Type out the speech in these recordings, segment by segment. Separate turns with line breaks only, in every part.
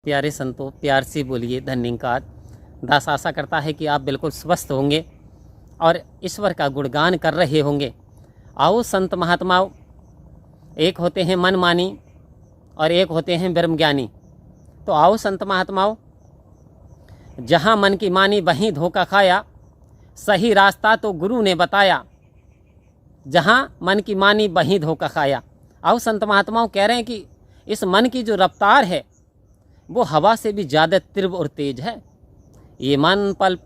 प्यारे संतों, प्यार से बोलिए धन्यवाद। दास आशा करता है कि आप बिल्कुल स्वस्थ होंगे और ईश्वर का गुणगान कर रहे होंगे। आओ संत महात्माओं, एक होते हैं मनमानी और एक होते हैं ब्रह्मज्ञानी। तो आओ संत महात्माओं, जहाँ मन की मानी वहीं धोखा खाया, सही रास्ता तो गुरु ने बताया। जहाँ मन की मानी वहीं धोखा खाया। आओ संत महात्माओं कह रहे हैं कि इस मन की जो रफ्तार है वो हवा से भी ज़्यादा तीव्र और तेज है। ये मन पल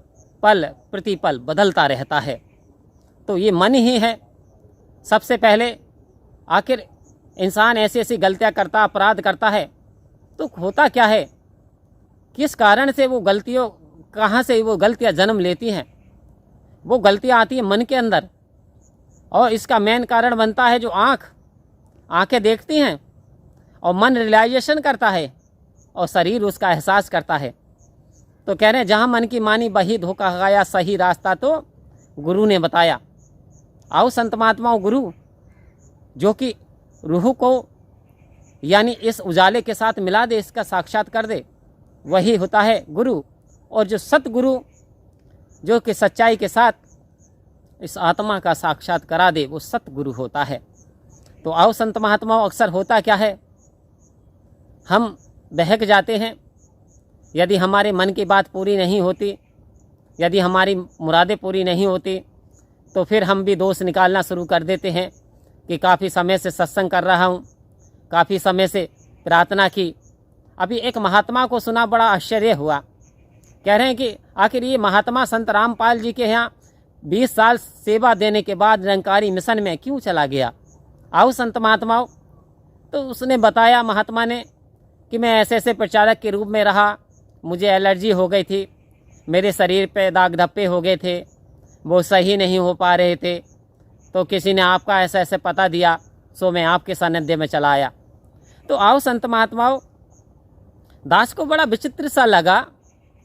पल प्रतिपल बदलता रहता है। तो ये मन ही है। सबसे पहले आखिर इंसान ऐसी ऐसी गलतियाँ करता, अपराध करता है, तो होता क्या है, किस कारण से वो गलतियों, कहाँ से वो गलतियाँ जन्म लेती हैं। वो गलतियाँ आती हैं मन के अंदर, और इसका मेन कारण बनता है जो आँखें देखती हैं, और मन रियलाइजेशन करता है और शरीर उसका एहसास करता है। तो कह रहे हैं जहाँ मन की मानी वही धोखा खाया, सही रास्ता तो गुरु ने बताया। आओ संत महात्माओं, गुरु जो कि रूह को यानी इस उजाले के साथ मिला दे, इसका साक्षात कर दे, वही होता है गुरु। और जो सतगुरु जो कि सच्चाई के साथ इस आत्मा का साक्षात करा दे, वो सतगुरु होता है। तो आओ संत महात्माओं, अक्सर होता क्या है, हम बहक जाते हैं। यदि हमारे मन की बात पूरी नहीं होती, यदि हमारी मुरादें पूरी नहीं होती, तो फिर हम भी दोष निकालना शुरू कर देते हैं कि काफ़ी समय से सत्संग कर रहा हूँ, काफ़ी समय से प्रार्थना की। अभी एक महात्मा को सुना, बड़ा आश्चर्य हुआ। कह रहे हैं कि आखिर ये महात्मा संत रामपाल जी के यहाँ 20 साल सेवा देने के बाद निरंकारी मिशन में क्यों चला गया। आओ संत महात्माओं, तो उसने बताया, महात्मा ने, कि मैं ऐसे ऐसे प्रचारक के रूप में रहा, मुझे एलर्जी हो गई थी, मेरे शरीर पे दाग धब्बे हो गए थे, वो सही नहीं हो पा रहे थे, तो किसी ने आपका ऐसा ऐसे पता दिया, सो मैं आपके सानिध्य में चला आया। तो आओ संत महात्माओं, दास को बड़ा विचित्र सा लगा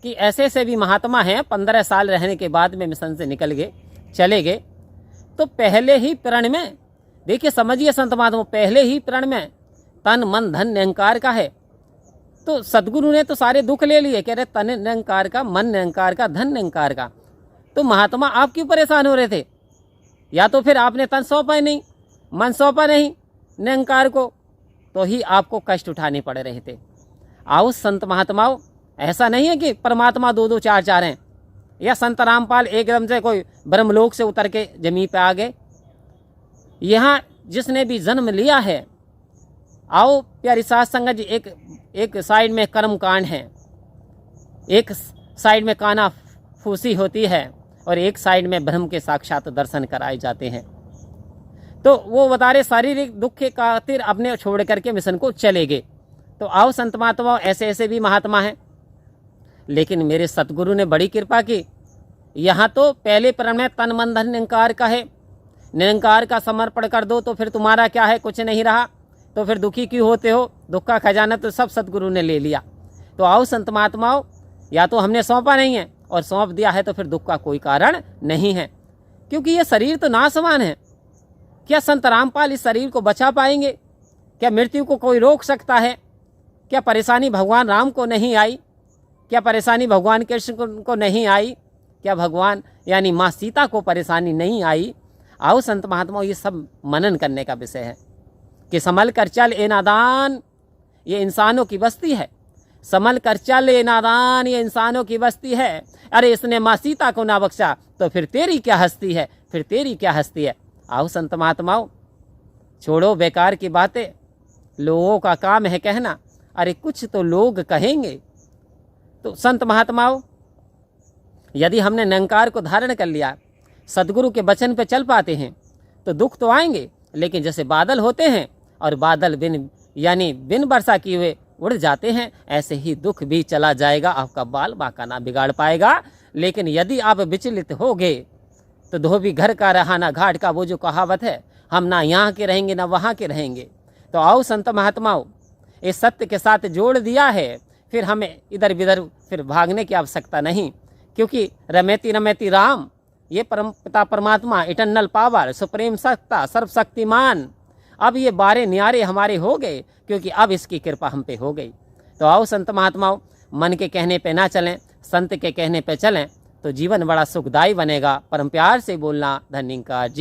कि ऐसे ऐसे भी महात्मा हैं, 15 साल रहने के बाद में मिशन से निकल गए, चले गए। तो पहले ही प्रण में, देखिए समझिए संत महात्मा, पहले ही प्रण में तन मन धन निरंकार का है। तो सदगुरु ने तो सारे दुख ले लिए, कह रहे तन निरंकार का, मन निरंकार का, धन निरंकार का। तो महात्मा आप क्यों परेशान हो रहे थे? या तो फिर आपने तन सौंपा ही नहीं, मन सौंपा नहीं निरंकार को, तो ही आपको कष्ट उठाने पड़ रहे थे। आओ संत महात्माओं, ऐसा नहीं है कि परमात्मा 2-2 4-4 हैं, या संत रामपाल एकदम से कोई ब्रह्मलोक से उतर के जमीन पे आ गए। यहाँ जिसने भी जन्म लिया है, आओ प्यारी साध संगत जी, एक साइड में कर्म कांड है, एक साइड में काना फूसी होती है, और एक साइड में ब्रह्म के साक्षात दर्शन कराए जाते हैं। तो वो बता रहे शारीरिक दुख के खातिर अपने छोड़ करके मिशन को चले गए। तो आओ संत महात्मा, ऐसे ऐसे भी महात्मा हैं, लेकिन मेरे सतगुरु ने बड़ी कृपा की। यहाँ तो पहले प्रण में तन मन धन निरंकार का है, निरंकार का समर्पण कर दो तो फिर तुम्हारा क्या है, कुछ नहीं रहा, तो फिर दुखी क्यों होते हो? दुख का खजाना तो सब सतगुरु ने ले लिया। तो आओ संत महात्माओं, या तो हमने सौंपा नहीं है, और सौंप दिया है तो फिर दुख का कोई कारण नहीं है, क्योंकि ये शरीर तो नासवान है। क्या संत रामपाल इस शरीर को बचा पाएंगे? क्या मृत्यु को कोई रोक सकता है? क्या परेशानी भगवान राम को नहीं आई? क्या परेशानी भगवान कृष्ण को नहीं आई? क्या भगवान यानी माँ सीता को परेशानी नहीं आई? आओ संत महात्माओं, ये सब मनन करने का विषय है कि संभल कर चल ए नादान, ये इंसानों की बस्ती है। संभल कर चल ए नादान, ये इंसानों की बस्ती है। अरे इसने माँ सीता को ना बख्शा, तो फिर तेरी क्या हस्ती है, फिर तेरी क्या हस्ती है। आओ संत महात्माओं, छोड़ो बेकार की बातें, लोगों का काम है कहना, अरे कुछ तो लोग कहेंगे। तो संत महात्माओं, यदि हमने निरंकार को धारण कर लिया, सदगुरु के वचन पे चल पाते हैं, तो दुख तो आएंगे, लेकिन जैसे बादल होते हैं और बादल बिन वर्षा किए हुए उड़ जाते हैं, ऐसे ही दुख भी चला जाएगा, आपका बाल बांका ना बिगाड़ पाएगा। लेकिन यदि आप विचलित हो गए, तो धोबी घर का रहा ना घाट का, वो जो कहावत है, हम ना यहाँ के रहेंगे ना वहाँ के रहेंगे। तो आओ संत महात्माओं, इस सत्य के साथ जोड़ दिया है, फिर हमें इधर बिधर फिर भागने की आवश्यकता नहीं, क्योंकि रमेती रमेती राम, ये परम पिता परमात्मा, इटर्नल पावर, सुप्रीम सत्ता, सर्वशक्तिमान, अब ये बारे न्यारे हमारे हो गए, क्योंकि अब इसकी कृपा हम पे हो गई। तो आओ संत महात्माओं, मन के कहने पे ना चलें, संत के कहने पे चलें, तो जीवन बड़ा सुखदायी बनेगा। परम प्यार से बोलना। धन्यवाद जी।